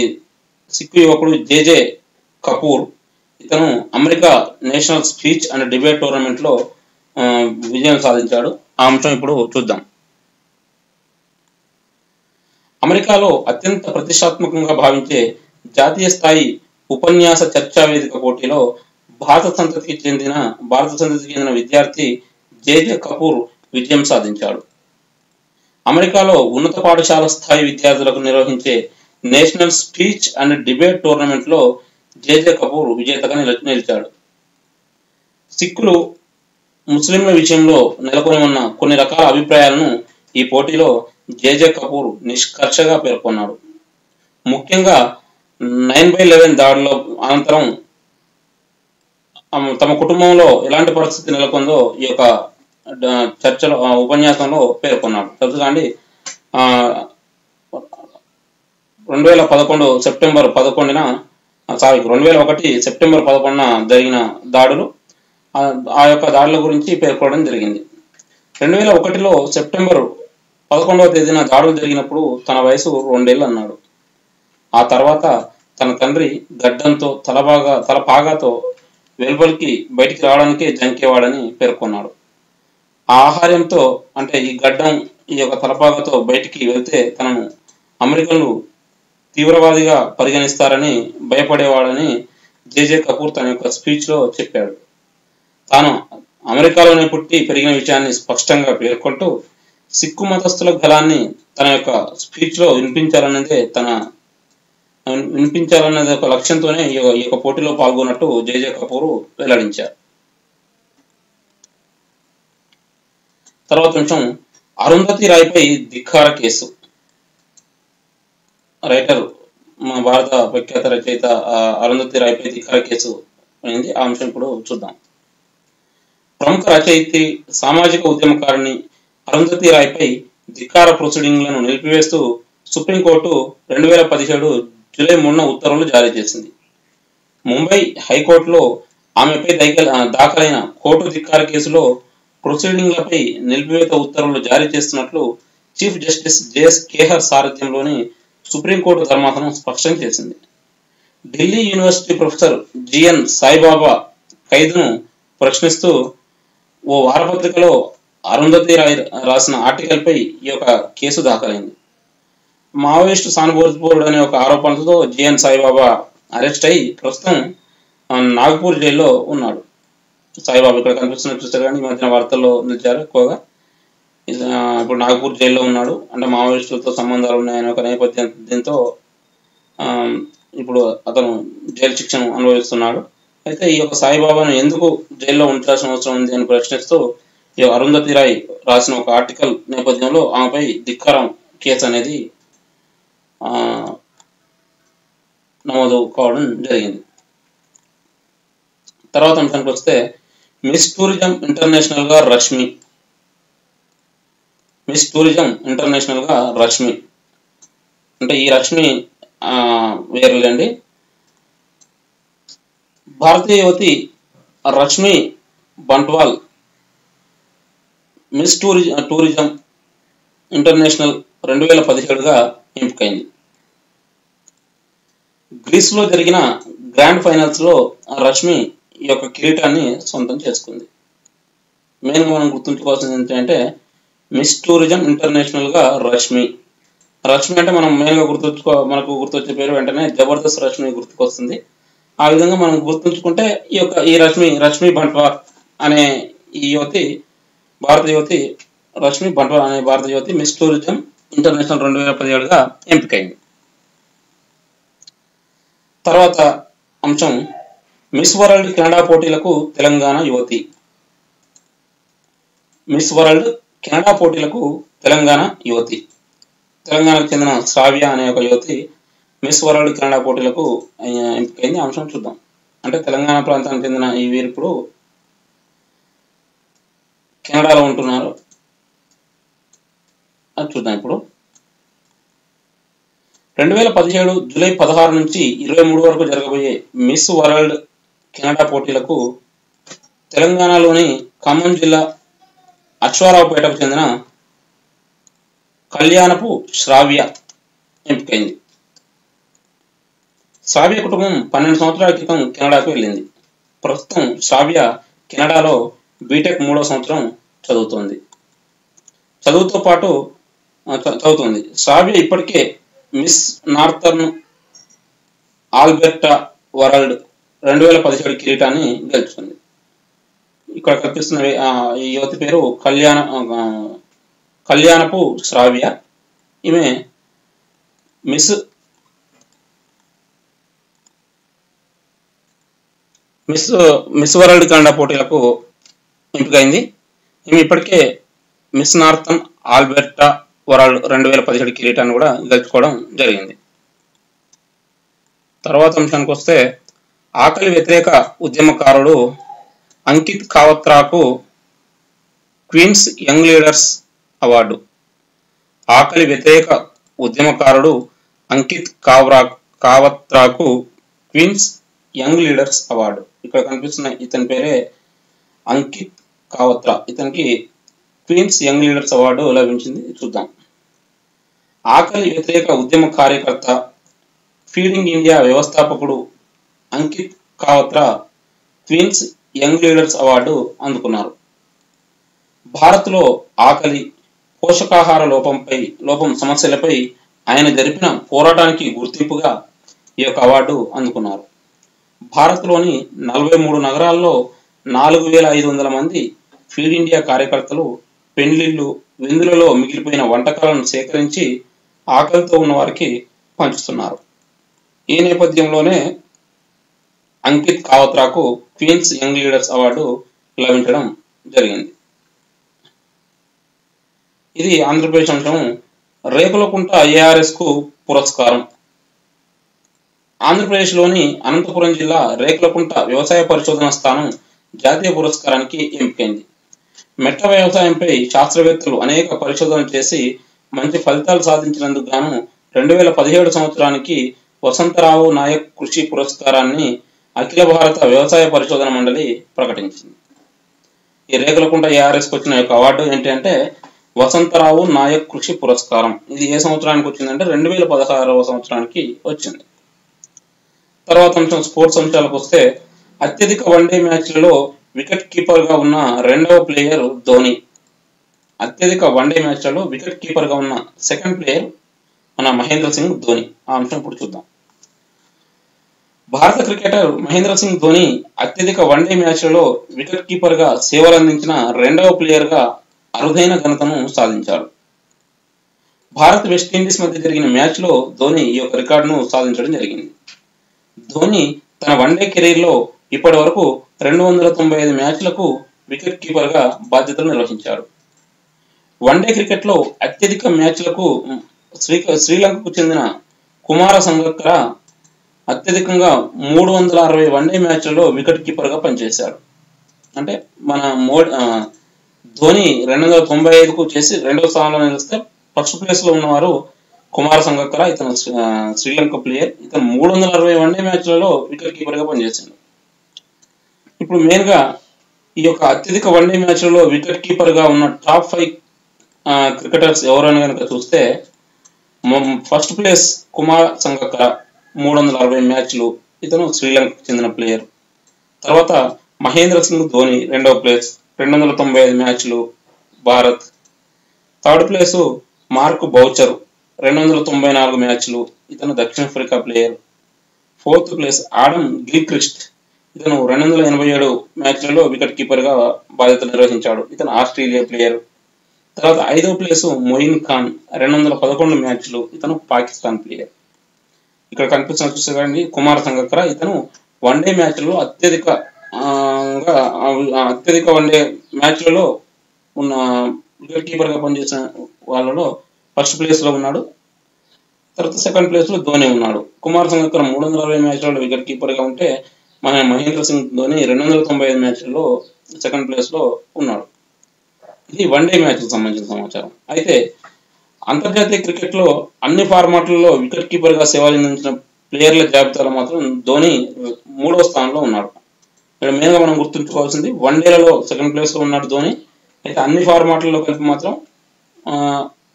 సిక్కు యువకుడు జేజే కపూర్, ఇతను America national speech and debate టోర్నమెంట్లో విజయం సాధించాడు. ఆ అంశం ఇప్పుడు చూద్దాం. అమెరికాలో అత్యంత ప్రతిష్టాత్మకంగా భావించే జాతీయ స్థాయి ఉపన్యాస చర్చా వేదిక పోటీలో భారత సంతతికి చెందిన విద్యార్థి జేజే కపూర్ విజయం సాధించాడు. అమెరికాలో ఉన్నత పాఠశాల స్థాయి విద్యార్థులకు నిర్వహించే నేషనల్ స్పీచ్ అండ్ డిబేట్ టోర్నమెంట్లో జేజే కపూర్ విజేతగా నిలిచాడు. సిక్కులు, ముస్లింల విషయంలో నెలకొని ఉన్న కొన్ని రకాల అభిప్రాయాలను ఈ పోటీలో జేజే కపూర్ నిష్కర్షగా పేర్కొన్నాడు. ముఖ్యంగా 9/11 దాడుల అనంతరం తమ కుటుంబంలో ఎలాంటి పరిస్థితి నెలకొందో ఈ యొక్క చర్చలో ఉపన్యాసంలో పేర్కొన్నాడు. తెలుసుకాండి, 2011 సెప్టెంబర్ 11న జరిగిన దాడులు, ఆ యొక్క దాడుల గురించి పేర్కొనడం జరిగింది. 2001లో సెప్టెంబర్ 11వ తేదీన దాడులు జరిగినప్పుడు తన వయసు 2 ఏళ్ళు అన్నాడు. ఆ తర్వాత తన తండ్రి గడ్డంతో తలపాగాతో వెలుపలికి బయటికి రావడానికే జంకేవాడని పేర్కొన్నాడు. ఆ ఆహార్యంతో అంటే ఈ గడ్డం, ఈ యొక్క తలపాగతో బయటికి వెళ్తే తనను అమెరికన్లు తీవ్రవాదిగా పరిగణిస్తారని భయపడేవాడని జేజే కపూర్ తన యొక్క స్పీచ్లో చెప్పాడు. తాను అమెరికాలోనే పుట్టి పెరిగిన విషయాన్ని స్పష్టంగా పేర్కొంటూ సిక్కు మతస్థుల గళాన్ని తన యొక్క స్పీచ్లో వినిపించాలనేది ఒక లక్ష్యంతోనే ఈ యొక్క పోటీలో పాల్గొన్నట్టు జేజే కపూర్ వెల్లడించారు. తర్వాత అంశం, అరుంధతి రాయ్పై ధిక్కార కేసు. రైటర్, మా భారత ప్రఖ్యాత రచయిత అరుంధతి రాయ్పై ధిక్కార కేసు అయింది. ఆ అంశం ఇప్పుడు చూద్దాం. ప్రముఖ రచయిత్రి, సామాజిక ఉద్యమకారిణి అరుంధతి రాయ్పై ధిక్కార ప్రొసీడింగ్లను నిలిపివేస్తూ సుప్రీంకోర్టు 2017 జూలై 3న ఉత్తర్వులు జారీ చేసింది. ముంబై హైకోర్టులో ఆమెపై దాఖలైన కోర్టు ధిక్కార కేసులో ప్రొసీడింగ్లపై నిలిపివేత ఉత్తర్వులు జారీ చేస్తున్నట్లు చీఫ్ జస్టిస్ జేఎస్ ఖేహర్ సారథ్యంలోని సుప్రీంకోర్టు ధర్మాసనం స్పష్టం చేసింది. Delhi university professor GN Saibaba ఖైదును ప్రశ్నిస్తూ ఓ వారపత్రికలో అరుంధతి రాయ్ రాసిన ఆర్టికల్పై ఈ యొక్క కేసు దాఖలైంది. మావోయిస్టు సానుభూతిపరుడు అనే ఒక ఆరోపణలతో జిఎన్ సాయిబాబా అరెస్ట్ అయి ప్రస్తుతం నాగపూర్ జైల్లో ఉన్నాడు. సాయిబాబా ఇక్కడ కనిపిస్తున్నట్టు చూస్తారు కానీ ఈ మధ్యన వార్తల్లో నిలిచారు ఎక్కువగా. ఇప్పుడు నాగపూర్ జైల్లో ఉన్నాడు. అంటే మావోయిస్టులతో సంబంధాలు ఉన్నాయనే ఒక నేపథ్యం దీంతో ఇప్పుడు అతను జైలు శిక్షను అనుభవిస్తున్నాడు. అయితే ఈ యొక్క సాయిబాబాను ఎందుకు జైల్లో ఉంచాల్సిన అవసరం ఉంది అని ప్రశ్నిస్తూ ఈ అరుంధతి రాయ్ రాసిన ఒక ఆర్టికల్ నేపథ్యంలో ఆమెపై ధిక్కారం కేసు అనేది నమోదు కావడం జరిగింది. తర్వాత అంశానికి వస్తే మిస్ టూరిజం ఇంటర్నేషనల్ గా రష్మి. మిస్ టూరిజం ఇంటర్నేషనల్ గా రష్మి అంటే ఈ రష్మి వేరులేండి. భారతీయ యువతి రష్మి బంట్వాల్ మిస్ టూరిజం ఇంటర్నేషనల్ 2017గా ఎంపికైంది. గ్రీస్లో జరిగిన గ్రాండ్ ఫైనల్స్ లో రష్మి ఈ యొక్క కిరీటాన్ని సొంతం చేసుకుంది. మెయిన్గా మనం గుర్తుంచుకోవాల్సింది ఏంటంటే మిస్ టూరిజం ఇంటర్నేషనల్ గా రష్మి అంటే మనం మెయిన్గా మనకు గుర్తొచ్చే పేరు వెంటనే జబర్దస్త్ రష్మి గుర్తుకొస్తుంది. ఆ విధంగా మనం గుర్తుంచుకుంటే ఈ రష్మి బంట్వాల్ అనే ఈ యువతి భారత యువతి రష్మి బంట్వాల్ అనే భారత యువతి మిస్ టూరిజం ఇంటర్నేషనల్ 2017గా ఎంపికైంది. తర్వాత అంశం మిస్ వరల్డ్ కెనడా పోటీలకు తెలంగాణ యువతి. మిస్ వరల్డ్ కెనడా పోటీలకు తెలంగాణ యువతి తెలంగాణకు చెందిన శ్రావ్య అనే ఒక యువతి మిస్ వరల్డ్ కెనడా పోటీలకు ఎంపికైంది. అంశం చూద్దాం. అంటే తెలంగాణ ప్రాంతానికి చెందిన ఈ వీరు ఇప్పుడు కెనడాలో ఉంటున్నారు. అది చూద్దాం. ఇప్పుడు 2017 జూలై 16 నుంచి 23 వరకు జరగబోయే మిస్ వరల్డ్ కెనడా పోటీలకు తెలంగాణలోని ఖమ్మం జిల్లా అశ్వారావుపేటకు చెందిన కళ్యాణపు శ్రావ్య ఎంపికైంది. శ్రావ్య కుటుంబం 12 సంవత్సరాల క్రితం కెనడాకు వెళ్ళింది. ప్రస్తుతం శ్రావ్య కెనడాలో బీటెక్ 3వ సంవత్సరం చదువుతుంది. శ్రావ్య ఇప్పటికే మిస్ నార్థర్న్ ఆల్బెర్టా వరల్డ్ 2017 కిరీటాన్ని గెలుచుకుంది. ఇక్కడ కనిపిస్తున్న ఈ యువతి పేరు కళ్యాణపు శ్రావ్య. ఈమె మిస్ వరల్డ్ కెనడా పోటీలకు ఎంపికైంది. ఈమె ఇప్పటికే మిస్ నార్థన్ ఆల్బెర్టా వరల్డ్ 2017 కిరీటాన్ని కూడా గెలుచుకోవడం జరిగింది. తర్వాత అంశానికి వస్తే ఆకలి వ్యతిరేక ఉద్యమకారుడు అంకిత్ కావత్రాకు క్వీన్స్ యంగ్ లీడర్స్ అవార్డు. ఆకలి వ్యతిరేక ఉద్యమకారుడు అంకిత్ కావత్రాకు క్వీన్స్ యంగ్ లీడర్స్ అవార్డు. ఇక్కడ కనిపిస్తున్న ఇతని పేరే అంకిత్ కావత్రా. ఇతనికి క్వీన్స్ యంగ్ లీడర్స్ అవార్డు లభించింది. చూద్దాం. ఆకలి వ్యతిరేక ఉద్యమ కార్యకర్త, ఫీడింగ్ ఇండియా వ్యవస్థాపకుడు Ankit Kavatra Queen's Young Leaders Award అందుకున్నారు. భారత్లో ఆకలి, పోషకాహార లోపం సమస్యలపై ఆయన జరిపిన పోరాటానికి గుర్తింపుగా ఈ యొక్క అవార్డు అందుకున్నారు. భారత్లోని 43 నగరాల్లో 4500 మంది ఫీడ్ ఇండియా కార్యకర్తలు పెళ్లిళ్ళు, విందులలో మిగిలిపోయిన వంటకాలను సేకరించి ఆకలితో ఉన్న వారికి పంచుతున్నారు. ఈ నేపథ్యంలోనే అంకిత్ కావత్రాకు క్వీన్స్ యంగ్ లీడర్స్ అవార్డు లభించడం జరిగింది. ఇది ఆంధ్రప్రదేశ్ అంశం. రేకులకుంట ఐఆర్ఎస్ కు పురస్కారం. ఆంధ్రప్రదేశ్లోని అనంతపురం జిల్లా రేకులకుంట వ్యవసాయ పరిశోధన స్థానం జాతీయ పురస్కారానికి ఎంపికైంది. మెట్ట వ్యవసాయంపై శాస్త్రవేత్తలు అనేక పరిశోధనలు చేసి మంచి ఫలితాలు సాధించినందుకు గాను 2017 సంవత్సరానికి వసంతరావు నాయక్ కృషి పురస్కారాన్ని అఖిల భారత వ్యవసాయ పరిశోధన మండలి ప్రకటించింది. ఈ రేకులకుంట ఏఆర్ఎస్కి వచ్చిన యొక్క అవార్డు ఏంటి అంటే వసంతరావు నాయక్ కృషి పురస్కారం. ఇది ఏ సంవత్సరానికి వచ్చిందంటే 2016వ సంవత్సరానికి వచ్చింది. తర్వాత అంశం స్పోర్ట్స్ అంశాలకు వస్తే అత్యధిక వన్డే మ్యాచ్లలో వికెట్ కీపర్ గా ఉన్న రెండవ ప్లేయర్ ధోని. అత్యధిక వన్డే మ్యాచ్లలో వికెట్ కీపర్ గా ఉన్న సెకండ్ ప్లేయర్ మన మహేంద్ర సింగ్ ధోని. ఆ అంశం ఇప్పుడు చూద్దాం. భారత క్రికెటర్ మహేంద్ర సింగ్ ధోని అత్యధిక వన్డే మ్యాచ్లలో వికెట్ కీపర్ గా సేవలు అందించిన రెండవ ప్లేయర్ గా అరుదైన ఘనతను సాధించాడు. భారత్ వెస్టిండీస్ మధ్య జరిగిన మ్యాచ్ లో ధోని ఈ యొక్క రికార్డును సాధించడం జరిగింది. ధోని తన వన్డే కెరీర్ లో ఇప్పటి వరకు 295 మ్యాచ్లకు వికెట్ కీపర్ గా బాధ్యతలు నిర్వహించాడు. వన్డే క్రికెట్ లో అత్యధిక మ్యాచ్లకు శ్రీలంకకు చెందిన కుమార సంగక్కర అత్యధికంగా 360 వన్డే మ్యాచ్లలో వికెట్ కీపర్ గా పనిచేశాడు. అంటే మన ధోని 295కు చేసి రెండవ స్థానంలో నిలిస్తే ఫస్ట్ ప్లేస్ లో ఉన్నవారు కుమార సంగక్కర. ఇతను శ్రీలంక ప్లేయర్. ఇతను 360 వన్డే మ్యాచ్లలో వికెట్ కీపర్ గా పనిచేశాడు. ఇప్పుడు మెయిన్ గా ఈ యొక్క అత్యధిక వన్డే మ్యాచ్లలో వికెట్ కీపర్ గా ఉన్న టాప్ 5 క్రికెటర్స్ ఎవరని కనుక చూస్తే ఫస్ట్ ప్లేస్ కుమార్ సంగక్కర 360 మ్యాచ్లు. ఇతను శ్రీలంకకు చెందిన ప్లేయర్. తర్వాత మహేంద్ర సింగ్ ధోని రెండవ ప్లేస్ 295 మ్యాచ్లు Bharat. Third place mark Boucher 294 మ్యాచ్లు. ఇతను దక్షిణాఫ్రికా player. Fourth place Adam Gilchrist. ఇతను 287 మ్యాచ్లలో వికెట్ కీపర్ గా బాధ్యతలు నిర్వహించాడు. ఇతను ఆస్ట్రేలియా ప్లేయర్. తర్వాత 5వ ప్లేసు మొయిన్ ఖాన్ 211 మ్యాచ్లు. ఇతను పాకిస్తాన్ ప్లేయర్. ఇక్కడ కనిపిస్తున్న చూసేవాడిని కుమార్ సంగక్కర. ఇతను వన్డే మ్యాచ్లలో అత్యధిక వన్డే మ్యాచ్లలో ఉన్న వికెట్ కీపర్ గా పనిచేసిన వాళ్ళలో ఫస్ట్ ప్లేస్ లో ఉన్నాడు. తర్వాత సెకండ్ ప్లేస్ లో ధోని ఉన్నాడు. కుమార్ సంగక్కర 360 మ్యాచ్లలో వికెట్ కీపర్ గా ఉంటే మన మహేంద్ర సింగ్ ధోని 295 మ్యాచ్లలో సెకండ్ ప్లేస్ లో ఉన్నాడు. ఇది వన్డే మ్యాచ్ కి సంబంధించిన సమాచారం. అయితే అంతర్జాతీయ క్రికెట్ లో అన్ని ఫార్మాట్లలో వికెట్ కీపర్ గా సేవలు అందించిన ప్లేయర్ల జాబితాలో మాత్రం ధోని 3వ స్థానంలో ఉన్నాడు. ఇక్కడ మెయిన్ గా మనం గుర్తుంచుకోవాల్సింది వన్డేలలో సెకండ్ ప్లేస్ లో ఉన్నాడు ధోని. అయితే అన్ని ఫార్మాట్లలో కలిపి మాత్రం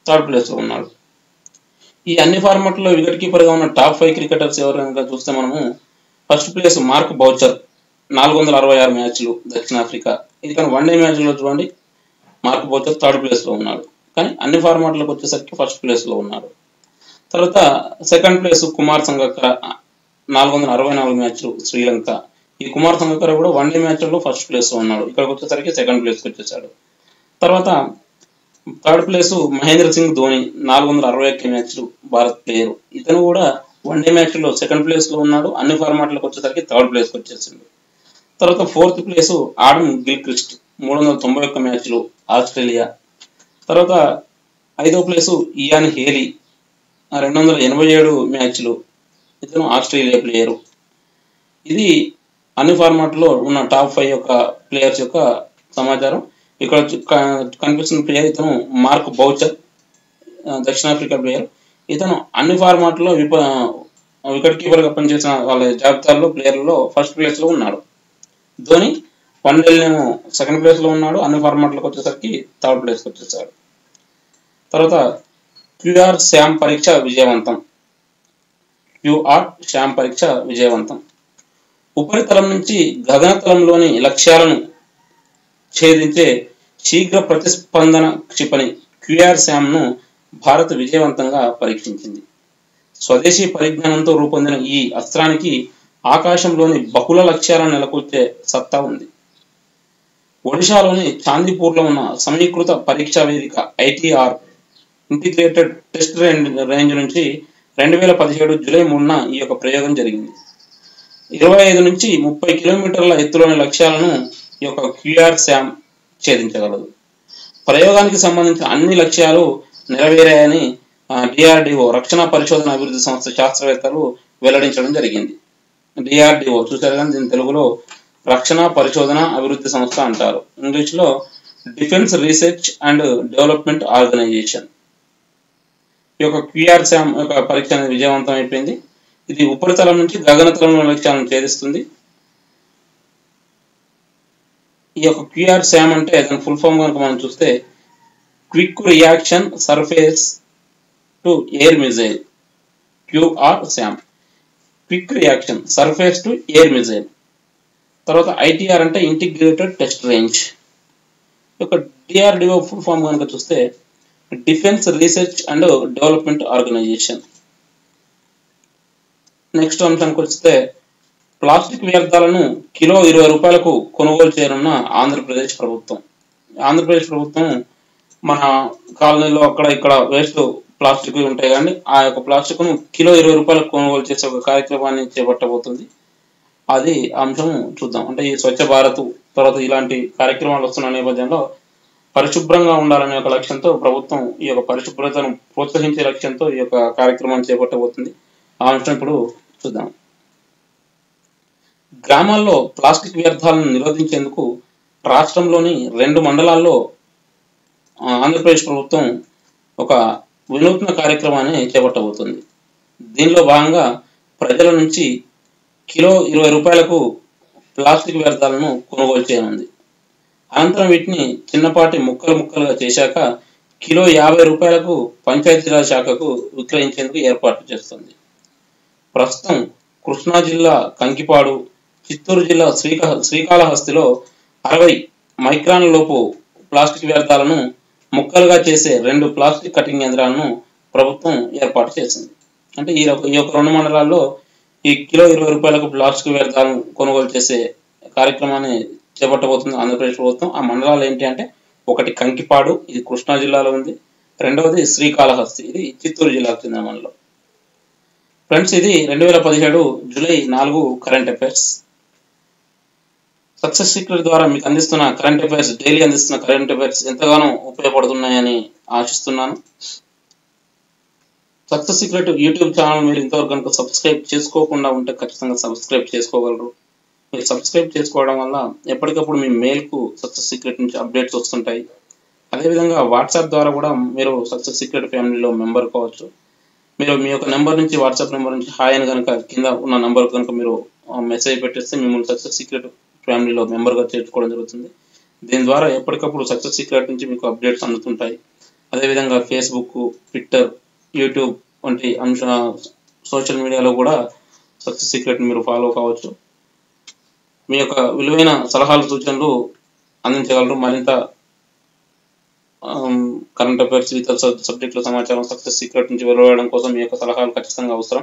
థర్డ్ ప్లేస్ లో ఉన్నాడు. ఈ అన్ని ఫార్మాట్లలో వికెట్ కీపర్ గా ఉన్న టాప్ 5 క్రికెటర్స్ ఎవరు కనుక చూస్తే మనము ఫస్ట్ ప్లేస్ మార్క్ బౌచర్ 466 మ్యాచ్లు దక్షిణాఫ్రికా. ఇది కానీ వన్డే మ్యాచ్లో చూడండి మార్క్ బౌచర్ థర్డ్ ప్లేస్ లో ఉన్నాడు. కానీ అన్ని ఫార్మాట్లకు వచ్చేసరికి ఫస్ట్ ప్లేస్ లో ఉన్నాడు. తర్వాత సెకండ్ ప్లేస్ కుమార్ సంగక్కర 464 మ్యాచ్లు శ్రీలంక. ఈ కుమార్ సంగక్కర కూడా వన్డే మ్యాచ్లో ఫస్ట్ ప్లేస్ లో ఉన్నాడు. ఇక్కడికి వచ్చేసరికి సెకండ్ ప్లేస్కి వచ్చేసాడు. తర్వాత థర్డ్ ప్లేస్ మహేంద్ర సింగ్ ధోని 461 మ్యాచ్లు భారత్ ప్లేయర్. ఇతను కూడా వన్డే మ్యాచ్లో సెకండ్ ప్లేస్ లో ఉన్నాడు. అన్ని ఫార్మాట్లకు వచ్చేసరికి థర్డ్ ప్లేస్కి వచ్చేసిండు. తర్వాత ఫోర్త్ ప్లేస్ ఆడమ్ గిల్క్రిస్ట్ 391 మ్యాచ్లు ఆస్ట్రేలియా. తర్వాత 5వ ప్లేసు ఇయాన్ హేలీ 287 మ్యాచ్లు. ఇతను ఆస్ట్రేలియా ప్లేయరు. ఇది అన్ని ఫార్మాట్లో ఉన్న టాప్ 5 యొక్క ప్లేయర్స్ యొక్క సమాచారం. ఇక్కడ కనిపిస్తున్న ప్లేయర్ ఇతను మార్క్ బౌచర్ దక్షిణాఫ్రికా ప్లేయర్. ఇతను అన్ని ఫార్మాట్లో వికెట్ కీపర్ గా పనిచేసిన వాళ్ళ జాబితాల్లో ప్లేయర్లలో ఫస్ట్ ప్లేస్ లో ఉన్నాడు. ధోని వన్డేలేమో సెకండ్ ప్లేస్ లో ఉన్నాడు. అన్ని ఫార్మాట్లకు వచ్చేసరికి థర్డ్ ప్లేస్కి వచ్చేసాడు. తర్వాత క్యూఆర్ శామ్ పరీక్ష విజయవంతం. ఉపరితలం నుంచి గగనతలంలోని లక్ష్యాలను ఛేదించే శీఘ్ర ప్రతిస్పందన క్షిపణి క్యూఆర్ శామ్ను భారత్ విజయవంతంగా పరీక్షించింది. స్వదేశీ పరిజ్ఞానంతో రూపొందిన ఈ అస్త్రానికి ఆకాశంలోని బహుళ లక్ష్యాలను నెలకొల్పే సత్తా ఉంది. ఒడిశాలోని చాందీపూర్లో ఉన్న సమీకృత పరీక్షా వేదిక ITR ఇంటిగ్రేటెడ్ టెస్ట్ రేంజ్ నుంచి 2017 జూలై 3న ఈ యొక్క ప్రయోగం జరిగింది. 25 నుంచి 30 కిలోమీటర్ల ఎత్తులోని లక్ష్యాలను ఈ యొక్క క్యూఆర్ శామ్ ఛేదించగలదు. ప్రయోగానికి సంబంధించిన అన్ని లక్ష్యాలు నెరవేరాయని DRDO రక్షణ పరిశోధన అభివృద్ధి సంస్థ శాస్త్రవేత్తలు వెల్లడించడం జరిగింది. DRDO చూసారు కానీ దీని తెలుగులో రక్షణ పరిశోధన అభివృద్ధి సంస్థ అంటారు. ఇంగ్లీష్లో defence research and development organisation. ఈ యొక్క క్యూఆర్ శామ్ యొక్క పరీక్ష అనేది విజయవంతం అయిపోయింది. ఇది ఉపరితలం నుంచి గగనతలంలో లక్ష్యాలను ఛేదిస్తుంది. ఈ యొక్క క్యూఆర్ శామ్ అంటే దాని ఫుల్ ఫామ్ కనుక మనం చూస్తే quick reaction surface to air missile. QR SAM, quick reaction surface to air missile. తర్వాత ఐటీఆర్ అంటే ఇంటిగ్రేటెడ్ టెస్ట్ రేంజ్. ఒక డిఆర్డిఓ ఫుల్ ఫామ్ కనుక చూస్తే defence research and development organisation. Next అంశానికి వస్తే ప్లాస్టిక్ వ్యర్థాలను కిలో 20 రూపాయలకు కొనుగోలు చేయనున్న ఆంధ్రప్రదేశ్ ప్రభుత్వం. ఆంధ్రప్రదేశ్ ప్రభుత్వం మన కాలనీలో అక్కడ ఇక్కడ వేస్ట్ ప్లాస్టిక్ ఉంటాయి కానీ ఆ యొక్క ప్లాస్టిక్ ను కిలో 20 రూపాయలకు కొనుగోలు చేసే ఒక కార్యక్రమాన్ని చేపట్టబోతుంది. అది అంశం చూద్దాం. అంటే ఈ స్వచ్ఛ భారత్ తర్వాత ఇలాంటి కార్యక్రమాలు వస్తున్న నేపథ్యంలో పరిశుభ్రంగా ఉండాలనే ఒక లక్ష్యంతో ప్రభుత్వం ఈ యొక్క పరిశుభ్రతను ప్రోత్సహించే లక్ష్యంతో ఈ యొక్క కార్యక్రమాన్ని చేపట్టబోతుంది. ఆ అంశం ఇప్పుడు చూద్దాం. గ్రామాల్లో ప్లాస్టిక్ వ్యర్థాలను నిరోధించేందుకు రాష్ట్రంలోని 2 మండలాల్లో ఆంధ్రప్రదేశ్ ప్రభుత్వం ఒక వినూత్న కార్యక్రమాన్ని చేపట్టబోతుంది. దీనిలో భాగంగా ప్రజల నుంచి కిలో 20 రూపాయలకు ప్లాస్టిక్ వ్యర్థాలను కొనుగోలు చేయనుంది. అనంతరం వీటిని చిన్నపాటి ముక్కలుగా చేశాక కిలో 50 రూపాయలకు పంచాయతీరాజ్ శాఖకు విక్రయించేందుకు ఏర్పాట్లు చేస్తుంది. ప్రస్తుతం కృష్ణా జిల్లా కంకిపాడు, చిత్తూరు జిల్లా శ్రీకాళహస్తిలో 60 మైక్రాన్ల లోపు ప్లాస్టిక్ వ్యర్థాలను ముక్కలుగా చేసే 2 ప్లాస్టిక్ కటింగ్ యంత్రాలను ప్రభుత్వం ఏర్పాటు చేసింది. అంటే ఈ యొక్క 2 మండలాల్లో ఈ కిలో 20 రూపాయలకు ప్లాస్టిక్ వ్యర్థాలను కొనుగోలు చేసే కార్యక్రమాన్ని చేపట్టబోతుంది ఆంధ్రప్రదేశ్ ప్రభుత్వం. ఆ మండలాలు ఏంటి అంటే ఒకటి కంకిపాడు, ఇది కృష్ణా జిల్లాలో ఉంది. రెండవది శ్రీకాళహస్తి, ఇది చిత్తూరు జిల్లాకు చెందిన మండలం. ఫ్రెండ్స్, ఇది 2017 July 4 current affairs. Success secret ద్వారా మీకు అందిస్తున్న కరెంట్ అఫైర్స్, డైలీ అందిస్తున్న కరెంట్ అఫైర్స్ ఎంతగానో ఉపయోగపడుతున్నాయని ఆశిస్తున్నాను. సక్సెస్ సీక్రెట్ యూట్యూబ్ ఛానల్ మీరు ఇంతవరకు కనుక సబ్స్క్రైబ్ చేసుకోకుండా ఉంటే ఖచ్చితంగా సబ్స్క్రైబ్ చేసుకోగలరు. మీరు సబ్స్క్రైబ్ చేసుకోవడం వల్ల ఎప్పటికప్పుడు మీ మెయిల్కు సక్సెస్ సీక్రెట్ నుంచి అప్డేట్స్ వస్తుంటాయి. అదేవిధంగా వాట్సాప్ ద్వారా కూడా మీరు సక్సెస్ సీక్రెట్ ఫ్యామిలీలో మెంబర్ కావచ్చు. మీరు మీ యొక్క నెంబర్ నుంచి, వాట్సాప్ నెంబర్ నుంచి హాయ్ అని కనుక కింద ఉన్న నెంబర్ కనుక మీరు మెసేజ్ పెట్టేస్తే మిమ్మల్ని సక్సెస్ సీక్రెట్ ఫ్యామిలీలో మెంబర్గా చేర్చుకోవడం జరుగుతుంది. దీని ద్వారా ఎప్పటికప్పుడు సక్సెస్ సీక్రెట్ నుంచి మీకు అప్డేట్స్ అందుతుంటాయి. అదేవిధంగా ఫేస్బుక్, ట్విట్టర్, యూట్యూబ్ వంటి సోషల్ మీడియాలో కూడా సక్సెస్ సీక్రెట్ మీరు ఫాలో కావచ్చు. మీ యొక్క విలువైన సలహాలు, సూచనలు అందించగలరు. మరింత కరెంట్ అఫైర్స్, ఇతర సబ్జెక్టుల సమాచారం సక్సెస్ సీక్రెట్ నుంచి వెలువడడం కోసం మీ యొక్క సలహాలు ఖచ్చితంగా అవసరం.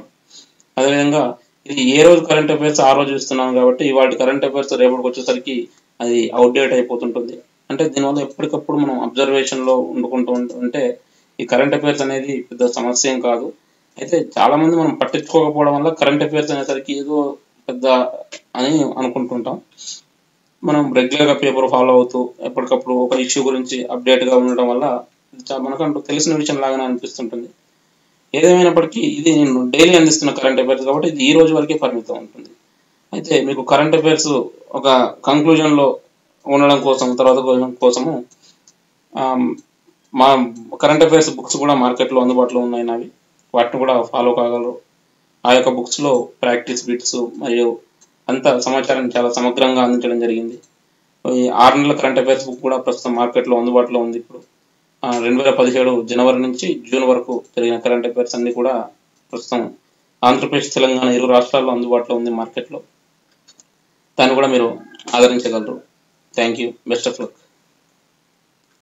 అదేవిధంగా ఇది ఏ రోజు కరెంట్ అఫైర్స్ ఆ రోజు ఇస్తున్నాను కాబట్టి ఇవాటి కరెంట్ అఫైర్స్ రేపటికి వచ్చేసరికి అది అవుట్డేట్ అయిపోతుంటుంది. అంటే దీనివల్ల ఎప్పటికప్పుడు మనం అబ్జర్వేషన్లో వండుకుంటూ ఉంటే ఈ కరెంట్ అఫైర్స్ అనేది పెద్ద సమస్య ఏం కాదు. అయితే చాలా మంది మనం పట్టించుకోకపోవడం వల్ల కరెంట్ అఫైర్స్ అనేసరికి ఏదో పెద్ద అని అనుకుంటుంటాం. మనం రెగ్యులర్గా పేపర్ ఫాలో అవుతూ ఎప్పటికప్పుడు ఒక ఇష్యూ గురించి అప్డేట్గా ఉండడం వల్ల మనకంటూ తెలిసిన విషయం లాగానే అనిపిస్తుంటుంది. ఏదేమైనప్పటికీ ఇది నేను డైలీ అందిస్తున్న కరెంట్ అఫైర్స్ కాబట్టి ఇది ఈ రోజు వరకే పరిమితం ఉంటుంది. అయితే మీకు కరెంట్ అఫైర్స్ ఒక కంక్లూజన్లో ఉండడం కోసం, తర్వాత కోసము మా కరెంట్ అఫైర్స్ బుక్స్ కూడా మార్కెట్లో అందుబాటులో ఉన్నాయి. నావి వాటిని కూడా ఫాలో కాగలరు. ఆ యొక్క బుక్స్లో ప్రాక్టీస్ బిట్స్ మరియు అంత సమాచారాన్ని చాలా సమగ్రంగా అందించడం జరిగింది. ఈ 6 నెలల కరెంట్ అఫైర్స్ బుక్ కూడా ప్రస్తుతం మార్కెట్లో అందుబాటులో ఉంది. ఇప్పుడు 2017 జనవరి నుంచి జూన్ వరకు జరిగిన కరెంట్ అఫైర్స్ అన్ని కూడా ప్రస్తుతం ఆంధ్రప్రదేశ్, తెలంగాణ 2 రాష్ట్రాల్లో అందుబాటులో ఉంది మార్కెట్లో. దాన్ని కూడా మీరు ఆదరించగలరు. Thank you. Best of luck.